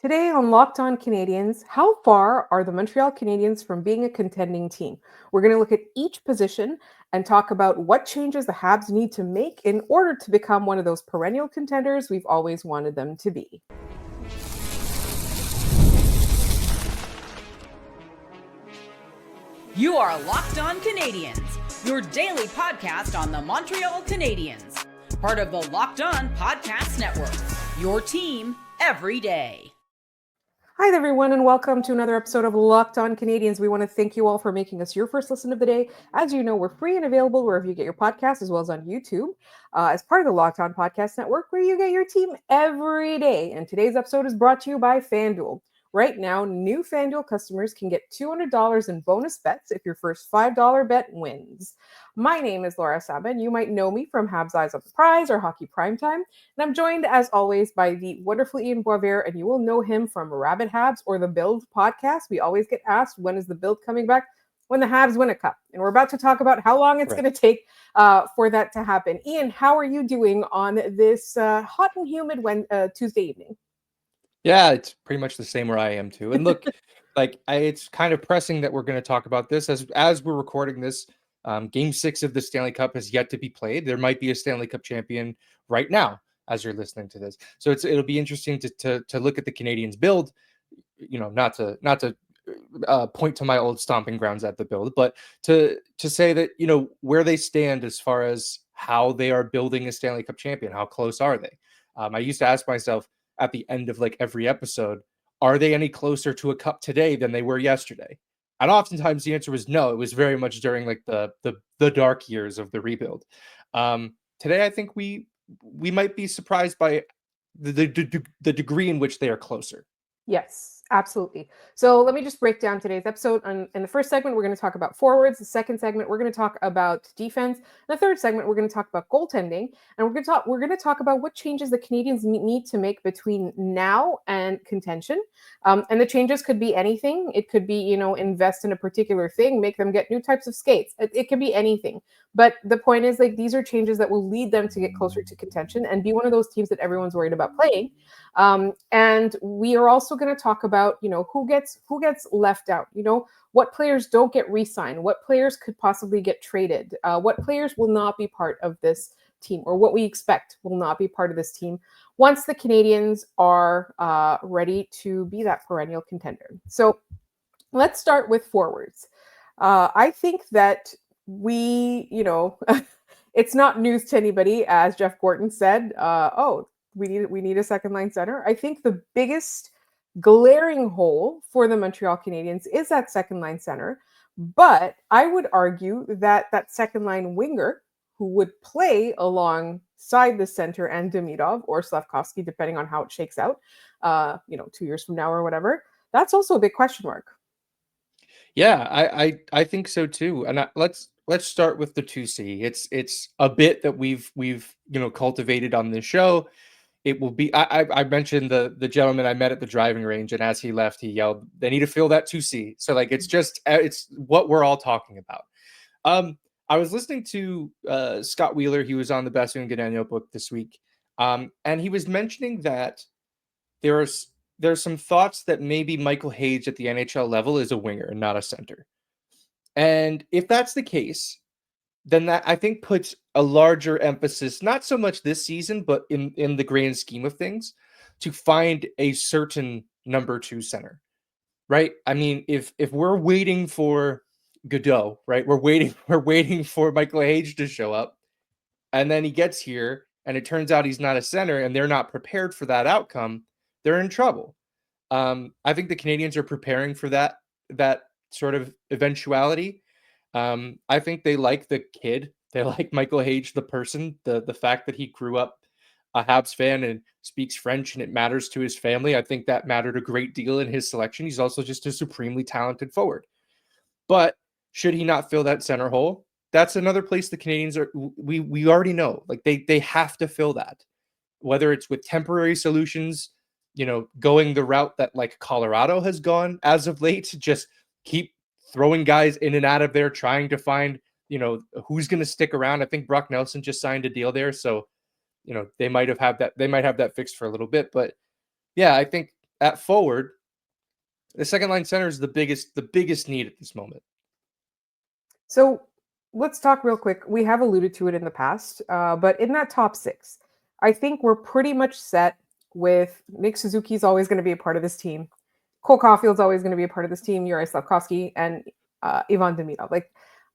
Today on Locked On Canadiens, how far are the Montreal Canadiens from being a contending team? We're going to look at each position and talk about what changes the Habs need to make in order to become one of those perennial contenders we've always wanted them to be. You are Locked On Canadiens, your daily podcast on the Montreal Canadiens, part of the Locked On Podcast Network, your team every day. Hi, everyone, and welcome to another episode of Locked On Canadiens. We want to thank you all for making us your first listen of the day. As you know, we're free and available wherever you get your podcasts, as well as on YouTube, as part of the Locked On Podcast Network, where you get your team every day. And today's episode is brought to you by FanDuel. Right now, new FanDuel customers can get $200 in bonus bets if your first $5 bet wins. My name is Laura Saba, and you might know me from Habs Eyes on the Prize or Hockey Primetime. And I'm joined, as always, by the wonderful Ian Boisvert, and you will know him from Rabbit Habs or the Build podcast. We always get asked, when is the Build coming back? When the Habs win a cup. And we're about to talk about how long it's going to take for that to happen. Ian, how are you doing on this hot and humid Tuesday evening? Yeah, it's pretty much the same where I am too. And look, it's kind of pressing that we're going to talk about this as we're recording this. Game 6 of the Stanley Cup has yet to be played. There might be a Stanley Cup champion right now as you're listening to this. So it'll be interesting to look at the Canadiens build. You know, not to point to my old stomping grounds at the build, but to say that where they stand as far as how they are building a Stanley Cup champion. How close are they? I used to ask myself at the end of every episode, are they any closer to a cup today than they were yesterday? And oftentimes the answer was no. It was very much during the dark years of the rebuild. Today, I think we might be surprised by the degree in which they are closer. Yes, absolutely. So let me just break down today's episode. In the first segment, we're going to talk about forwards. The second segment, we're going to talk about defense. The third segment, we're going to talk about goaltending, and we're going to talk about what changes the Canadiens need to make between now and contention. And the changes could be anything. It could be invest in a particular thing, make them get new types of skates. It could be anything. But the point is, these are changes that will lead them to get closer to contention and be one of those teams that everyone's worried about playing. And we are also going to talk about, who gets left out, what players don't get re-signed, what players could possibly get traded, what players will not be part of this team, or what we expect will not be part of this team once the Canadiens are ready to be that perennial contender. So let's start with forwards. I think that it's not news to anybody, as Jeff Gorton said, we need a second line center. I think the biggest glaring hole for the Montreal Canadiens is that second line center. But I would argue that second line winger who would play alongside the center and Demidov or Slafkovsky, depending on how it shakes out, 2 years from now or whatever, that's also a big question mark. Yeah, I think so too. And let's start with the 2C. It's a bit that we've cultivated on this show. It will be. I mentioned the gentleman I met at the driving range, and as he left, he yelled, "They need to fill that 2C." So it's what we're all talking about. I was listening to Scott Wheeler. He was on the Best and Good book this week, and he was mentioning that there's some thoughts that maybe Michael Hayes at the NHL level is a winger and not a center. And if that's the case, then that I think puts a larger emphasis, not so much this season, but in the grand scheme of things, to find a certain number 2 center, right? I mean, if we're waiting for Godot, right? We're waiting for Michael Hayes to show up, and then he gets here, and it turns out he's not a center, and they're not prepared for that outcome, they're in trouble. I think the Canadiens are preparing for that sort of eventuality. I think they like the kid. They like Michael Hayes, the person, the fact that he grew up a Habs fan and speaks French and it matters to his family. I think that mattered a great deal in his selection. He's also just a supremely talented forward. But should he not fill that center hole? That's another place the Canadiens are. We already know, they have to fill that, whether it's with temporary solutions, going the route that Colorado has gone as of late, just keep throwing guys in and out of there, trying to find, who's going to stick around. I think Brock Nelson just signed a deal there. So, they might have that fixed for a little bit. But yeah, I think at forward, the second line center is the biggest need at this moment. So let's talk real quick. We have alluded to it in the past, but in that top six, I think we're pretty much set with Nick Suzuki's always going to be a part of this team. Cole Caulfield's always going to be a part of this team. Yuri Slafkovsky and Ivan Demidov. Like,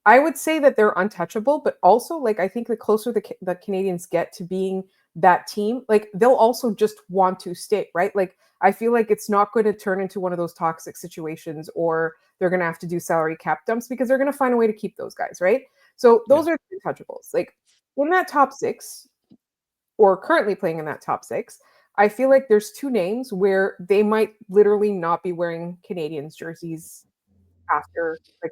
I would say that they're untouchable, but also, like, I think the closer the Canadians get to being that team, like, they'll also just want to stay, right? Like, I feel like it's not going to turn into one of those toxic situations, or they're going to have to do salary cap dumps, because they're going to find a way to keep those guys, right? So those are the untouchables. Like, in that top six, or currently playing in that top six, I feel like there's two names where they might literally not be wearing Canadians jerseys after, like,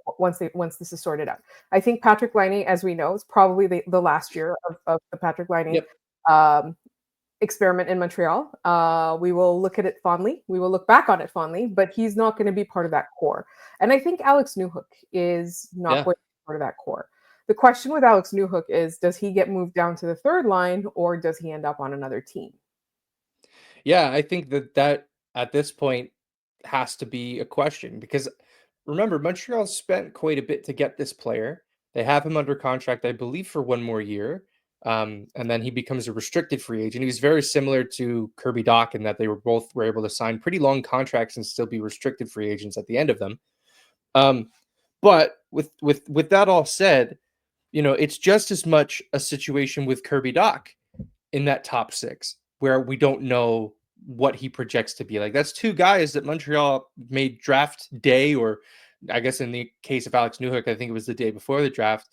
once this is sorted out. I think Patrick Laine, as we know, is probably the last year of the Patrick Laine experiment in Montreal. We will look at it fondly. We will look back on it fondly, but he's not going to be part of that core. And I think Alex Newhook is not going to be part of that core. The question with Alex Newhook is, does he get moved down to the third line, or does he end up on another team? Yeah, I think that at this point has to be a question, because remember, Montreal spent quite a bit to get this player. They have him under contract, I believe, for one more year. And then he becomes a restricted free agent. He was very similar to Kirby Dach in that they were able to sign pretty long contracts and still be restricted free agents at the end of them. But with that all said, it's just as much a situation with Kirby Dach in that top six, where we don't know what he projects to be. Like, that's two guys that Montreal made draft day, or I guess in the case of Alex Newhook, I think it was the day before the draft,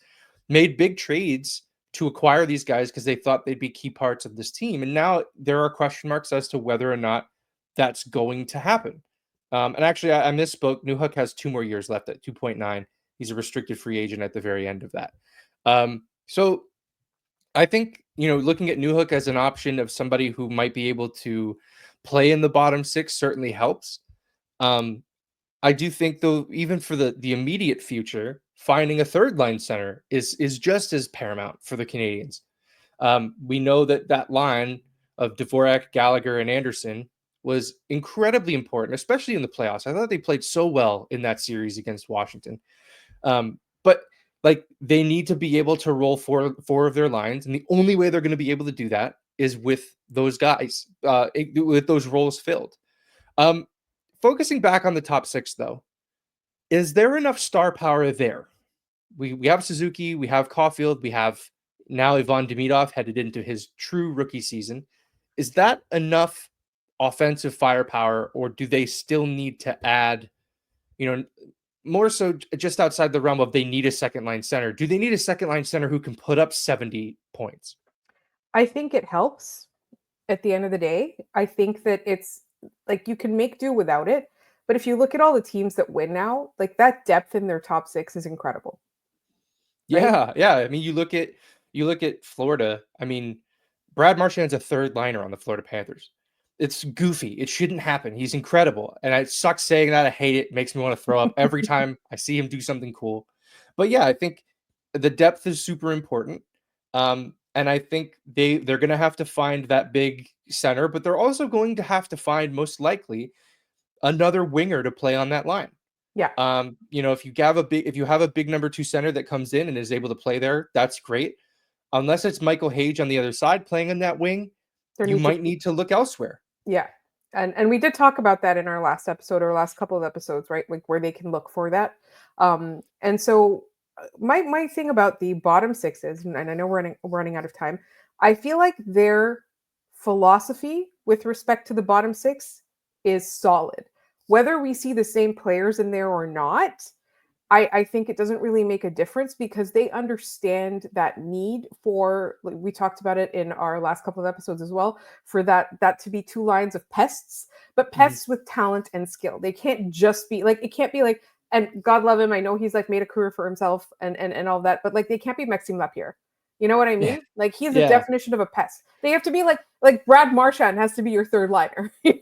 made big trades to acquire these guys because they thought they'd be key parts of this team. And now there are question marks as to whether or not that's going to happen. And actually, I misspoke. Newhook has 2 more years left at 2.9. He's a restricted free agent at the very end of that. So I think, looking at Newhook as an option of somebody who might be able to play in the bottom six certainly helps. I do think, though, even for the immediate future, finding a third line center is just as paramount for the Canadians. We know that line of Dvorak, Gallagher, and Anderson was incredibly important, especially in the playoffs. I thought they played so well in that series against Washington. But like, they need to be able to roll four of their lines, and the only way they're going to be able to do that is with those guys, with those roles filled. Focusing back on the top six, though, is there enough star power there? We have Suzuki, we have Caulfield, we have now Ivan Demidov headed into his true rookie season. Is that enough offensive firepower, or do they still need to add, more so just outside the realm of they need a second line center? Do they need a second line center who can put up 70 points? I think it helps at the end of the day. I think that it's like, you can make do without it. But if you look at all the teams that win now, like, that depth in their top six is incredible. Right? Yeah. I mean, you look at Florida. I mean, Brad Marchand's a third liner on the Florida Panthers. It's goofy. It shouldn't happen. He's incredible. And it sucks saying that. I hate it. It makes me want to throw up every time I see him do something cool. But yeah, I think the depth is super important. And I think they're going to have to find that big center, but they're also going to have to find, most likely, another winger to play on that line. Yeah. If you have a big number 2 center that comes in and is able to play there, that's great. Unless it's Michael Hage on the other side playing in that wing, you might need to look elsewhere. Yeah. And we did talk about that in our last episode, or last couple of episodes, right? Like, where they can look for that. And so my thing about the bottom six is, and I know we're running out of time, I feel like their philosophy with respect to the bottom six is solid. Whether we see the same players in there or not, I think it doesn't really make a difference, because they understand that need for, like, we talked about it in our last couple of episodes as well, for that to be 2 lines of pests, but pests with talent and skill. They can't just be like, it can't be like, and God love him, I know he's like made a career for himself and all that, but like, they can't be Maxime Lapierre. You know what I mean? Yeah. Like, he's a definition of a pest. They have to be like Brad Marchand has to be your third liner. Yeah.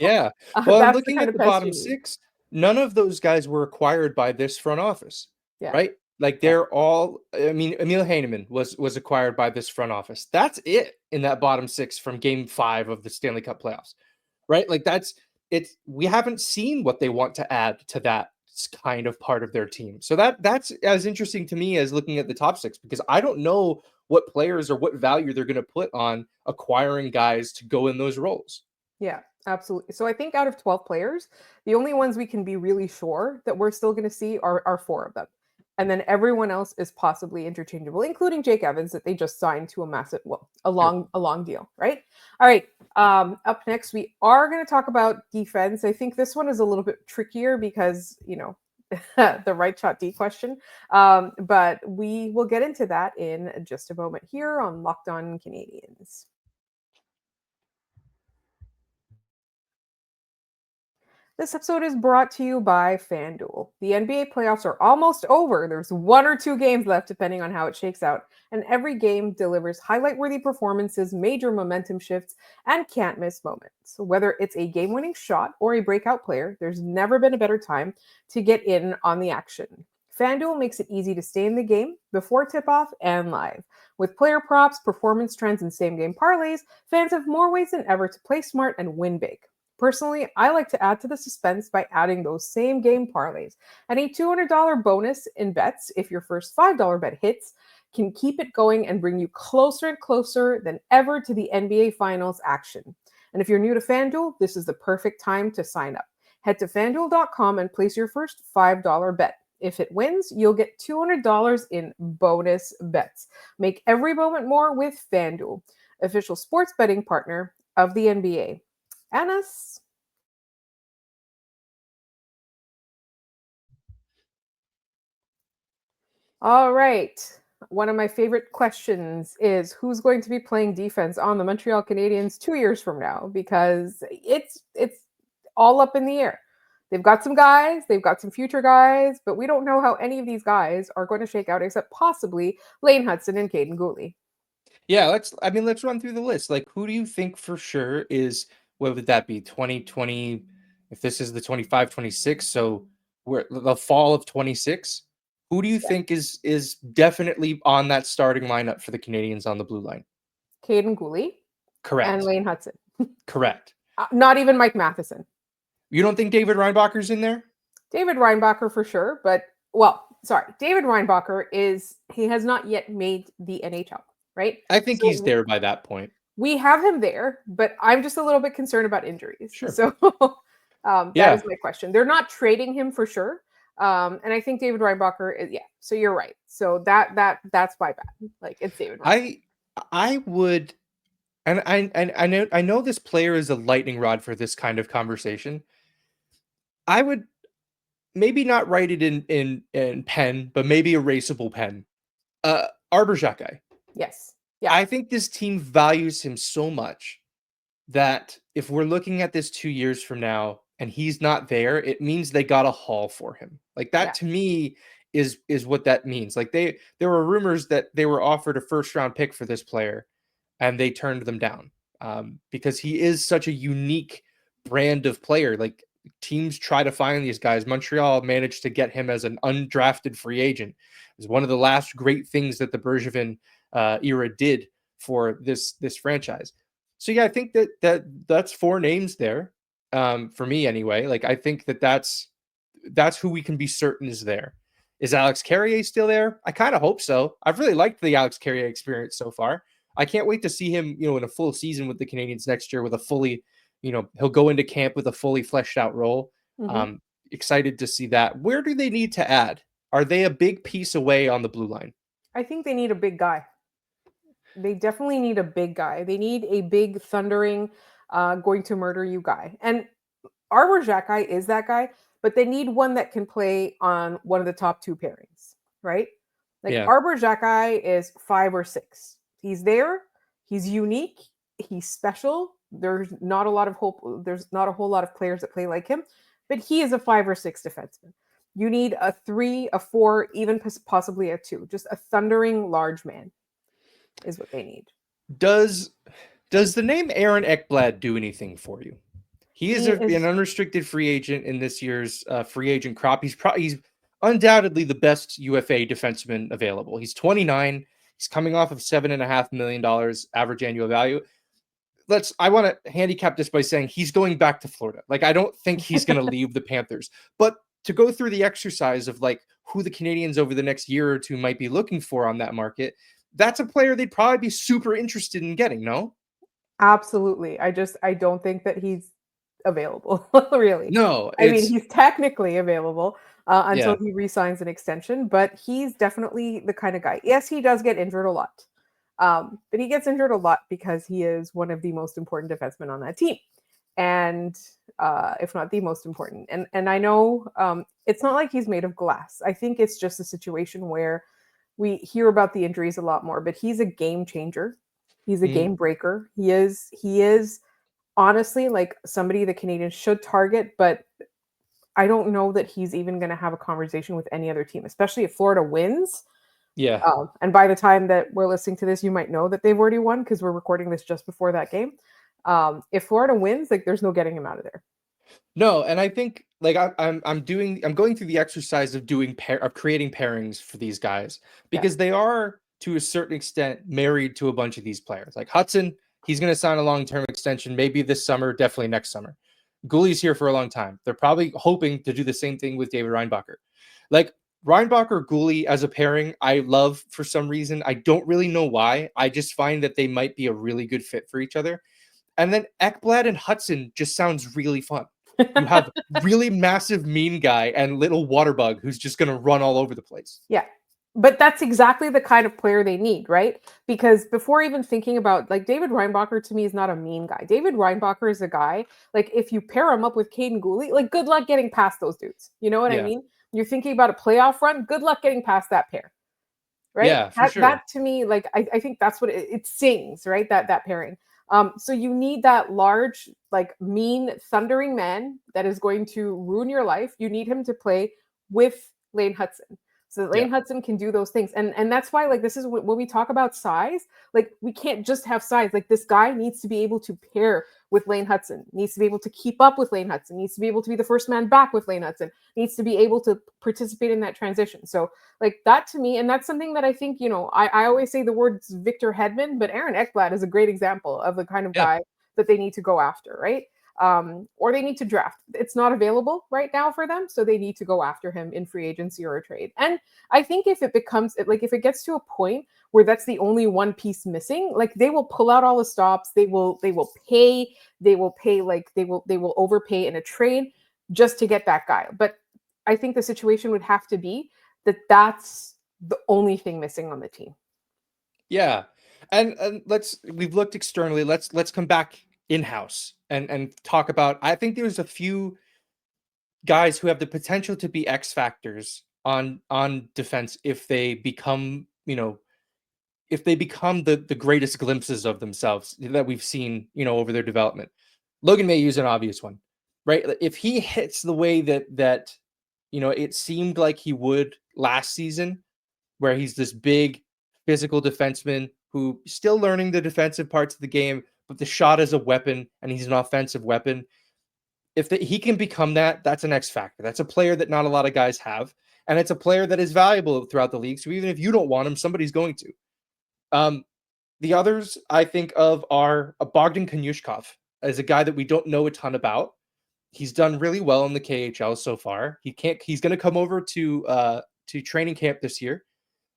Well, I'm That's looking kind at of the pest bottom you need. 6. None of those guys were acquired by this front office, Yeah. right? Like, they're all, I mean, Emil Heineman was acquired by this front office. That's it in that bottom 6 from game 5 of the Stanley Cup playoffs, right? Like, we haven't seen what they want to add to that kind of part of their team. So that's as interesting to me as looking at the top six, because I don't know what players or what value they're going to put on acquiring guys to go in those roles. Yeah, absolutely. So I think out of 12 players, the only ones we can be really sure that we're still going to see are four of them. And then everyone else is possibly interchangeable, including Jake Evans that they just signed to a massive, a long deal, right? All right. Up next, we are going to talk about defense. I think this one is a little bit trickier because, the right shot D question. But we will get into that in just a moment here on Locked On Canadiens. This episode is brought to you by FanDuel. The NBA playoffs are almost over. There's 1 or 2 games left, depending on how it shakes out. And every game delivers highlight-worthy performances, major momentum shifts, and can't-miss moments. Whether it's a game-winning shot or a breakout player, there's never been a better time to get in on the action. FanDuel makes it easy to stay in the game before tip-off and live. With player props, performance trends, and same-game parlays, fans have more ways than ever to play smart and win big. Personally, I like to add to the suspense by adding those same game parlays. And a $200 bonus in bets if your first $5 bet hits can keep it going and bring you closer and closer than ever to the NBA Finals action. And if you're new to FanDuel, this is the perfect time to sign up. Head to FanDuel.com and place your first $5 bet. If it wins, you'll get $200 in bonus bets. Make every moment more with FanDuel, official sports betting partner of the NBA. Anas. All right. One of my favorite questions is who's going to be playing defense on the Montreal Canadiens 2 years from now? Because it's all up in the air. They've got some guys, they've got some future guys, but we don't know how any of these guys are going to shake out except possibly Lane Hudson and Cayden Goalie. Yeah, let's run through the list. Like, who do you think for sure is, what would that be, 2020, if this is the 25-26, so we're the fall of 26? Who do you think is definitely on that starting lineup for the Canadiens on the blue line? Cayden Goalie and Correct. Lane Hudson. Correct. Not even Mike Matheson. You don't think David Reinbacher's in there? David Reinbacher for sure, but David Reinbacher he has not yet made the NHL, right? I think he's there by that point. We have him there, but I'm just a little bit concerned about injuries. Sure. So that is my question. They're not trading him for sure. And I think David Reinbacher is, so you're right. So that's my bad. Like, it's David Reinbacher. I would, and I know this player is a lightning rod for this kind of conversation. I would maybe not write it in pen, but maybe erasable pen. Arbor Xhekaj. Yes. Yeah. I think this team values him so much that if we're looking at this 2 years from now and he's not there, it means they got a haul for him. Like, that to me is what that means. Like, there were rumors that they were offered a first round pick for this player and they turned them down because he is such a unique brand of player. Like, teams try to find these guys. Montreal managed to get him as an undrafted free agent. It was one of the last great things that the Bergevin era did for this franchise. So I think that's 4 names there for me anyway. Like, I think that's who we can be certain is there. Is Alex Carrier still there? I kind of hope so. I've really liked the Alex Carrier experience so far. I can't wait to see him, in a full season with the Canadiens next year with a fully, he'll go into camp with a fully fleshed out role. Mm-hmm. Excited to see that. Where do they need to add? Are they a big piece away on the blue line? I think they need a big guy. They definitely need a big guy. They need a big, thundering, going to murder you guy. And Arbor Xhekaj is that guy, but they need one that can play on one of the top 2 pairings, right? Like, Arbor Xhekaj is 5 or 6. He's there. He's unique. He's special. There's not a lot of hope. There's not a whole lot of players that play like him, but he is a 5 or 6 defenseman. You need a 3, a 4, even possibly a 2. Just a thundering large man is what they need. Does the name Aaron Ekblad do anything for you? He is an unrestricted free agent in this year's free agent crop. He's undoubtedly the best UFA defenseman available. He's 29. He's coming off of $7.5 million average annual value. I want to handicap this by saying he's going back to Florida. Like, I don't think he's going to leave the Panthers, but to go through the exercise of like who the Canadians over the next year or two might be looking for on that market, that's a player they'd probably be super interested in getting. No, Absolutely. I don't think that he's available, really. no, I mean, it's he's technically available until yeah, he re-signs an extension, but he's definitely the kind of guy. Yes, he does get injured a lot, but he gets injured a lot because he is one of the most important defensemen on that team, and if not the most important. And I know it's not like he's made of glass. I think it's just a situation where we hear about the injuries a lot more, but he's a game changer. He's a mm, game breaker. He is honestly like somebody the Canadians should target, but I don't know that he's even going to have a conversation with any other team, especially if Florida wins. yeah. And by the time that we're listening to this, you might know that they've already won because we're recording this just before that game. If Florida wins, like there's no getting him out of there. No, and I think like I'm going through the exercise of creating pairings for these guys Yeah. because they are to a certain extent married to a bunch of these players. Like Hudson, he's going to sign a long-term extension, maybe this summer, definitely next summer. Gooley's here for a long time. They're probably hoping to do the same thing with David Reinbacher. Like Reinbacher Gooley as a pairing, I love for some reason. I don't really know why. I just find that they might be a really good fit for each other. And then Ekblad and Hudson just sounds really fun. You have really massive mean guy and little water bug who's just going to run all over the place. Yeah. But that's exactly the kind of player they need, right? Because before even thinking about like David Reinbacher to me is not a mean guy. David Reinbacher is a guy, like if you pair him up with Cayden Gooley, like good luck getting past those dudes. You know what I Yeah. mean? You're thinking about a playoff run, good luck getting past that pair. Right? Yeah, for That sure. to me, like I think that's what it sings, right? That pairing. So you need that large, like mean, thundering man that is going to ruin your life. You need him to play with Lane Hudson. So that Yeah. Lane Hudson can do those things. And that's why, like, this is when we talk about size, like we can't just have size. Like this guy needs to be able to pair with Lane Hudson, needs to be able to keep up with Lane Hudson, needs to be able to be the first man back with Lane Hudson, needs to be able to participate in that transition. So like that to me, and that's something that I think, I always say the words Victor Hedman, but Aaron Ekblad is a great example of the kind of Yeah. guy that they need to go after, right? Or they need to draft. It's not available right now for them, so they need to go after him in free agency or a trade. And I think if it gets to a point where that's the only one piece missing, like they will pull out all the stops, they will overpay in a trade just to get that guy. But I think the situation would have to be that's the only thing missing on the team. Yeah. And we've looked externally. Let's come back in-house and talk about, I think there's a few guys who have the potential to be X factors on defense if they become, the greatest glimpses of themselves that we've seen, over their development. Logan Mayhew is an obvious one, right? If he hits the way that it seemed like he would last season, where he's this big physical defenseman who still learning the defensive parts of the game, but the shot is a weapon and he's an offensive weapon. If he can become that, that's an X factor. That's a player that not a lot of guys have. And it's a player that is valuable throughout the league. So even if you don't want him, somebody's going to. The others I think of are Bogdan Konyushkov as a guy that we don't know a ton about. He's done really well in the KHL so far. He's going to come over to training camp this year.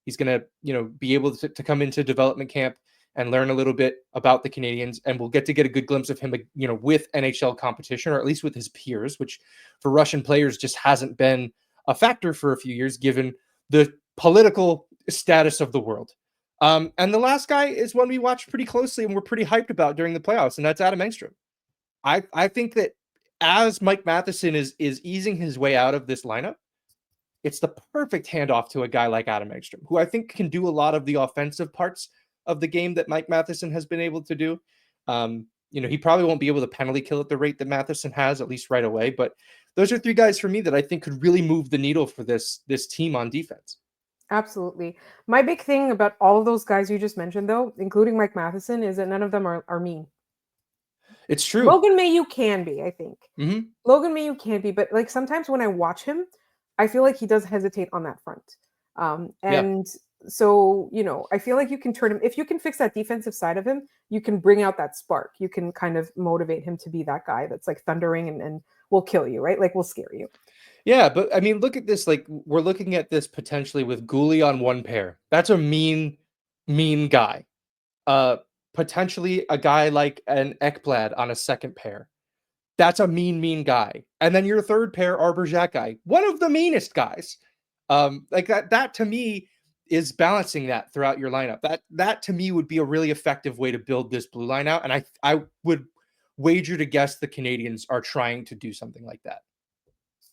He's going to, be able to come into development camp and learn a little bit about the Canadians, and we'll get a good glimpse of him, with NHL competition, or at least with his peers, which for Russian players just hasn't been a factor for a few years, given the political status of the world. And the last guy is one we watched pretty closely and we're pretty hyped about during the playoffs, and that's Adam Engstrom. I think that as Mike Matheson is easing his way out of this lineup, it's the perfect handoff to a guy like Adam Ekblad, who I think can do a lot of the offensive parts of the game that Mike Matheson has been able to do. He probably won't be able to penalty kill at the rate that Matheson has, at least right away. But those are three guys for me that I think could really move the needle for this team on defense. Absolutely. My big thing about all of those guys you just mentioned, though, including Mike Matheson, is that none of them are mean. It's true. Logan Mayhew can be, I think. Mm-hmm. Logan Mayhew can be, but like sometimes when I watch him, I feel like he does hesitate on that front. And So, I feel like you can turn him, if you can fix that defensive side of him, you can bring out that spark. You can kind of motivate him to be that guy that's like thundering and will kill you, right? Like will scare you. Yeah, but I mean, look at this. Like, we're looking at this potentially with goalie on one pair. That's a mean, mean guy. Potentially a guy like an Ekblad on a second pair. That's a mean, mean guy. And then your third pair, Arbor guy, one of the meanest guys. Like that to me is balancing that throughout your lineup. That to me would be a really effective way to build this blue line out. And I would wager to guess the Canadians are trying to do something like that.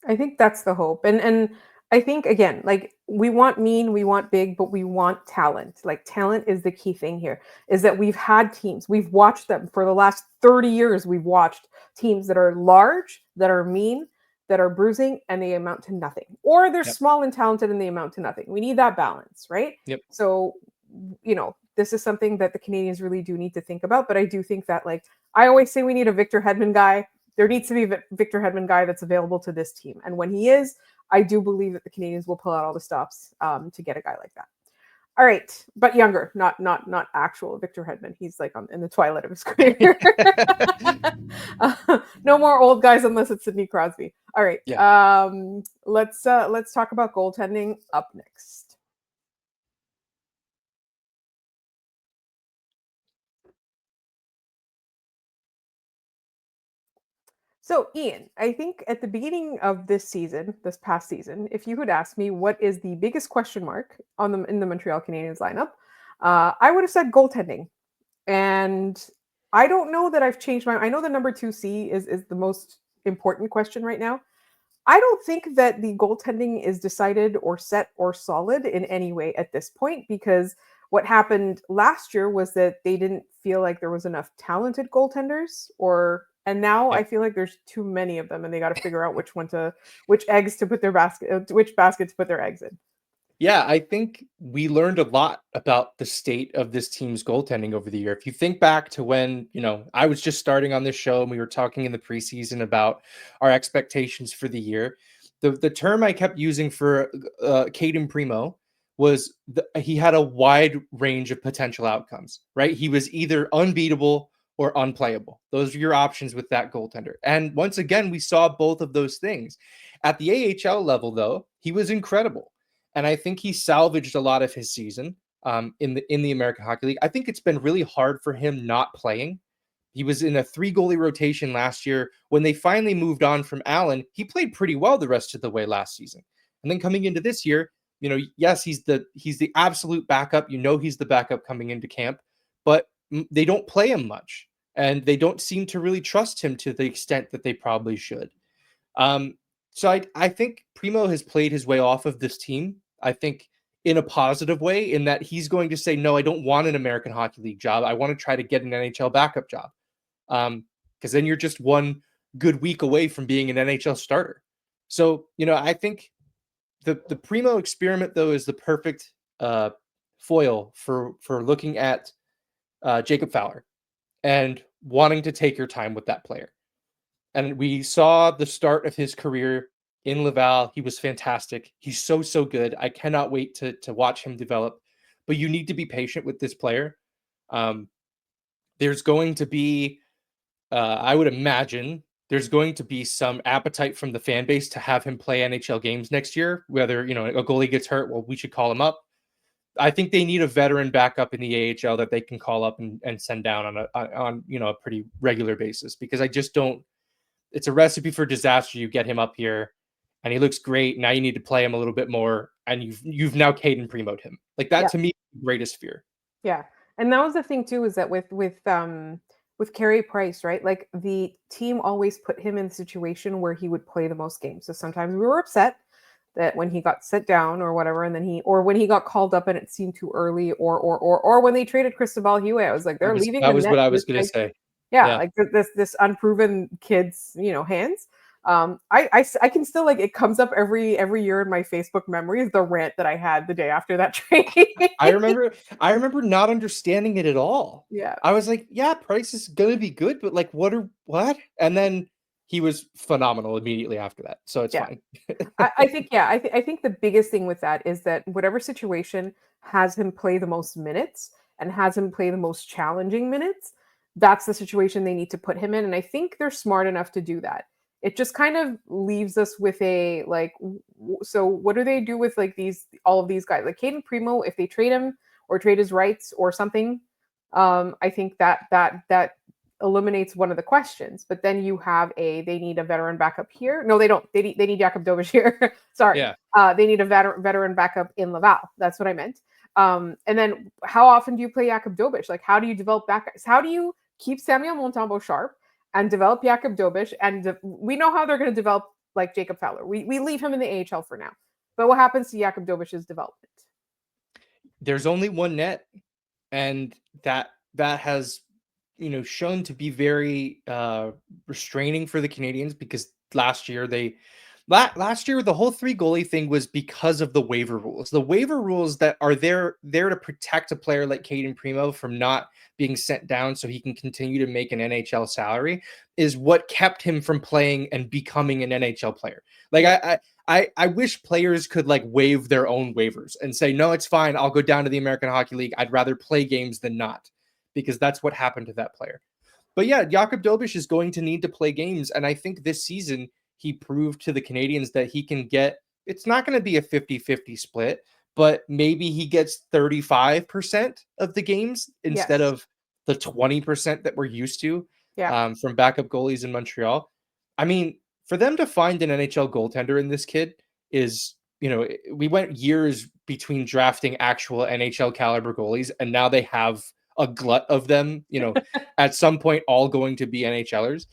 I think that's the hope. And I think again, like we want mean, we want big, but we want talent. Like talent is the key thing here. Is that we've had teams, we've watched them for the last 30 years. We've watched teams that are large, that are mean, that are bruising, and they amount to nothing. Or they're small and talented and they amount to nothing. We need that balance, right? Yep. So, this is something that the Canadians really do need to think about. But I do think that, like, I always say we need a Victor Hedman guy. There needs to be a Victor Hedman guy that's available to this team. And when he is, I do believe that the Canadians will pull out all the stops to get a guy like that. All right, but younger, not actual Victor Hedman. He's like in the twilight of his career. No more old guys unless it's Sidney Crosby. All right, yeah. Let's talk about goaltending up next. So, Ian, I think at the beginning of this past season, if you had asked me what is the biggest question mark in the Montreal Canadiens lineup, I would have said goaltending. And I don't know that I've changed I know the number 2C is the most important question right now. I don't think that the goaltending is decided or set or solid in any way at this point, because what happened last year was that they didn't feel like there was enough talented goaltenders, and now I feel like there's too many of them and they got to figure out which eggs to put their basket, which basket to put their eggs in. Yeah, I think we learned a lot about the state of this team's goaltending over the year. If you think back to when, I was just starting on this show and we were talking in the preseason about our expectations for the year, the term I kept using for Cayden Primeau was he had a wide range of potential outcomes, right? He was either unbeatable or unplayable. Those are your options with that goaltender. And once again, we saw both of those things. At the AHL level, though, he was incredible. And I think he salvaged a lot of his season in the American Hockey League. I think it's been really hard for him not playing. He was in a 3-goalie rotation last year. When they finally moved on from Allen, he played pretty well the rest of the way last season. And then coming into this year, yes, he's the absolute backup. He's the backup coming into camp, but they don't play him much, and they don't seem to really trust him to the extent that they probably should. So I think Primeau has played his way off of this team, I think, in a positive way, in that he's going to say, no, I don't want an American Hockey League job. I want to try to get an NHL backup job. Because then you're just one good week away from being an NHL starter. So, I think the Primeau experiment, though, is the perfect foil for looking at Jacob Fowler and wanting to take your time with that player. And we saw the start of his career in Laval. He was fantastic. He's so good. I cannot wait to watch him develop. But you need to be patient with this player. There's going to be, I would imagine, there's going to be some appetite from the fan base to have him play NHL games next year. Whether, a goalie gets hurt, well, we should call him up. I think they need a veteran backup in the AHL that they can call up and send down on a pretty regular basis, because I just don't. It's a recipe for disaster. You get him up here and he looks great. Now you need to play him a little bit more, and you've now Cayden Primeau'd him. Like that to me, the greatest fear. Yeah. And that was the thing too, is that with Carey Price, right? Like the team always put him in a situation where he would play the most games. So sometimes we were upset that when he got set down or whatever, and then when he got called up and it seemed too early, or when they traded Cristobal Huey, I was like, they're leaving. That was what I was going to say. Yeah, like this unproven kid's hands. I can still, like, it comes up every year in my Facebook memories, the rant that I had the day after that trade. I remember not understanding it at all. Yeah. I was like, yeah, Price is gonna be good, but like what? And then he was phenomenal immediately after that. So it's fine. I think, I think the biggest thing with that is that whatever situation has him play the most minutes and has him play the most challenging minutes, that's the situation they need to put him in. And I think they're smart enough to do that. It just kind of leaves us with a like, so what do they do with like all of these guys? Like Cayden Primeau, if they trade him or trade his rights or something, I think that eliminates one of the questions. But then you have they need a veteran backup here. No, they don't. They need Jakub Dobeš here. Sorry. Yeah. They need a veteran backup in Laval. That's what I meant. And then how often do you play Jakub Dobeš? Like, how do you develop backups? How do you keep Samuel Montembeault sharp and develop Jakub Dobeš? And we know how they're going to develop like Jacob Fowler. We leave him in the AHL for now. But what happens to Jakub Dobeš's development? There's only one net, and that has shown to be very restraining for the Canadiens, because last year the whole 3 goalie thing was because of the waiver rules. The waiver rules that are there to protect a player like Cayden Primeau from not being sent down so he can continue to make an NHL salary is what kept him from playing and becoming an NHL player. Like I wish players could like waive their own waivers and say, no, it's fine, I'll go down to the American Hockey League. I'd rather play games than not, because that's what happened to that player. But yeah, Jakub Dobeš is going to need to play games. And I think this season he proved to the Canadiens that he can get, it's not going to be a 50-50 split, but maybe he gets 35% of the games instead of the 20% that we're used to from backup goalies in Montreal. I mean, for them to find an NHL goaltender in this kid is, we went years between drafting actual NHL caliber goalies, and now they have a glut of them, at some point all going to be NHLers.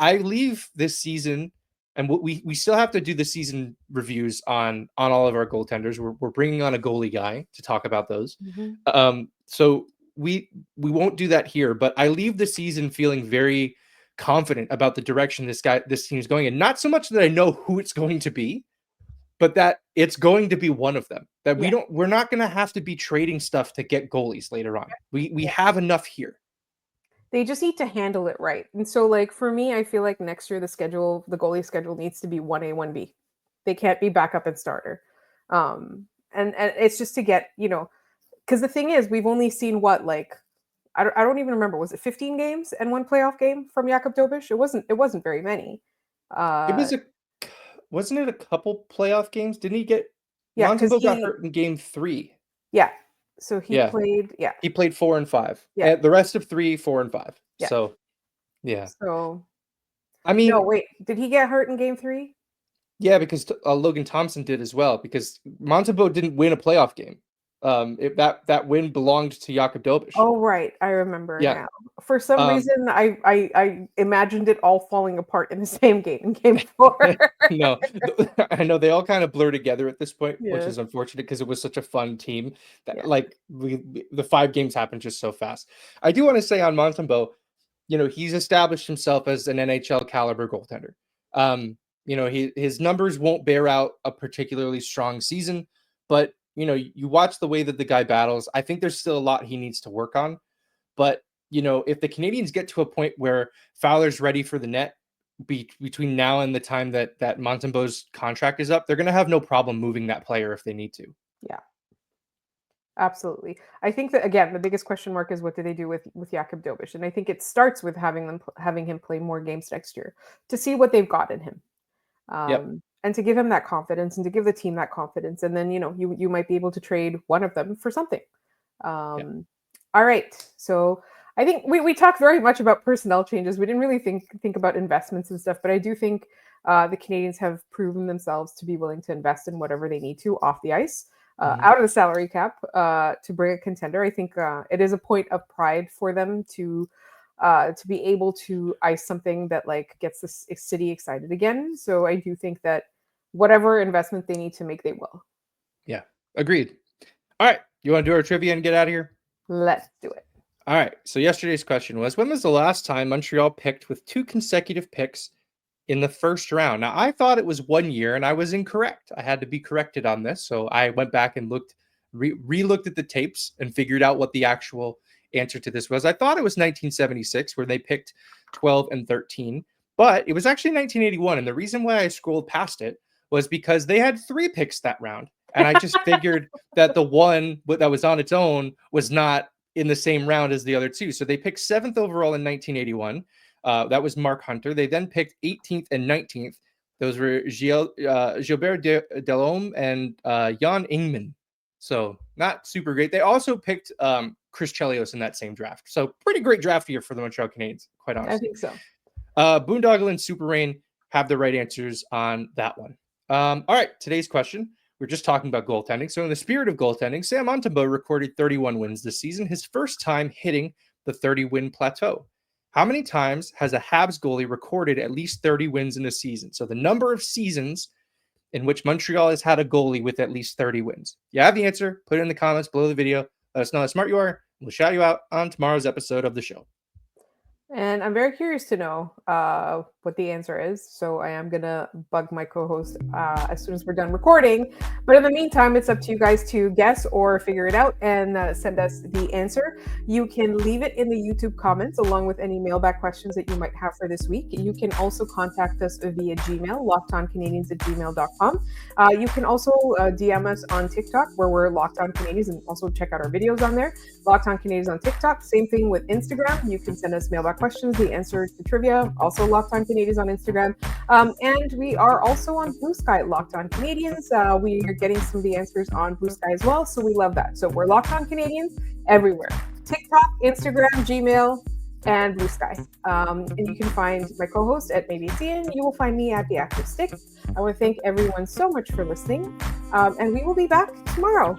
I leave this season, and we still have to do the season reviews on all of our goaltenders. We're bringing on a goalie guy to talk about those. Mm-hmm. So we won't do that here, but I leave the season feeling very confident about the direction this team is going, and not so much that I know who it's going to be, but that it's going to be one of them. That we're not going to have to be trading stuff to get goalies later on. We have enough here. They just need to handle it right. And so, like, for me, I feel like next year the goalie schedule needs to be 1A, 1B. They can't be backup and starter. And it's just to get, because the thing is, we've only seen I don't even remember. Was it 15 games and 1 playoff game from Jakub Dobeš? It wasn't very many. Wasn't it a couple playoff games? Didn't he get? Yeah, Montembeault got hurt in game 3. Yeah. So he played. Yeah. He played 4 and 5. Yeah. And the rest of 3, 4 and 5. Yeah. So, yeah. So, I mean, no, wait. Did he get hurt in game 3? Yeah, because Logan Thompson did as well. Because Montembeault didn't win a playoff game. That win belonged to Jakub Dobeš. Oh, right. I remember now. For some reason, I imagined it all falling apart in the same game, in game 4. No, I know they all kind of blur together at this point, which is unfortunate because it was such a fun team that the 5 games happened just so fast. I do want to say on Montembeault, he's established himself as an NHL caliber goaltender. His numbers won't bear out a particularly strong season, but you watch the way that the guy battles. I think there's still a lot he needs to work on. But, if the Canadiens get to a point where Fowler's ready for the net between now and the time that Montembeault's contract is up, they're going to have no problem moving that player if they need to. Yeah, absolutely. I think that, again, the biggest question mark is what do they do with Jakub Dobeš? And I think it starts with having him play more games next year to see what they've got in him. And to give him that confidence and to give the team that confidence. And then, you might be able to trade one of them for something. All right. So I think we talked very much about personnel changes. We didn't really think about investments and stuff, but I do think the Canadiens have proven themselves to be willing to invest in whatever they need to off the ice, out of the salary cap, to bring a contender. I think it is a point of pride for them to be able to ice something that gets the city excited again. So I do think that whatever investment they need to make, they will. Yeah, agreed. All right. You want to do our trivia and get out of here? Let's do it. All right. So yesterday's question was, when was the last time Montreal picked with 2 consecutive picks in the first round? Now, I thought it was 1 year, and I was incorrect. I had to be corrected on this. So I went back and re-looked at the tapes and figured out what the actual answer to this was. I thought it was 1976 where they picked 12 and 13, But it was actually 1981. And the reason why I scrolled past it was because they had 3 picks that round. And I just figured that the one that was on its own was not in the same round as the other 2. So they picked 7th overall in 1981. That was Mark Hunter. They then picked 18th and 19th. Those were Gilbert Delhomme and Jan Ingman. So not super great. They also picked Chris Chelios in that same draft. So pretty great draft year for the Montreal Canadiens, quite honestly. I think so. Boondoggle and Super Rain have the right answers on that one. All right, today's question. We're just talking about goaltending. So in the spirit of goaltending, Sam Montembeault recorded 31 wins this season, his first time hitting the 30-win plateau. How many times has a Habs goalie recorded at least 30 wins in a season? So the number of seasons in which Montreal has had a goalie with at least 30 wins. You have the answer. Put it in the comments below the video. Let us know how smart you are. We'll shout you out on tomorrow's episode of the show. And I'm very curious to know what the answer is. So I am going to bug my co-host as soon as we're done recording. But in the meantime, it's up to you guys to guess or figure it out and send us the answer. You can leave it in the YouTube comments along with any mailbag questions that you might have for this week. You can also contact us via Gmail, lockedoncanadians@gmail.com. You can also DM us on TikTok where we're Locked On Canadians, and also check out our videos on there. Locked On Canadians on TikTok. Same thing with Instagram. You can send us mailbag questions, the answer to trivia, also Locked On Canadians on Instagram. And we are also on Blue Sky, Locked On Canadians. We are getting some of the answers on Blue Sky as well, so we love that. So we're Locked On Canadians everywhere. TikTok, Instagram, Gmail, and Blue Sky. And you can find my co-host at Maybe It's Ian. You will find me at The Active Stick. I want to thank everyone so much for listening, and we will be back tomorrow.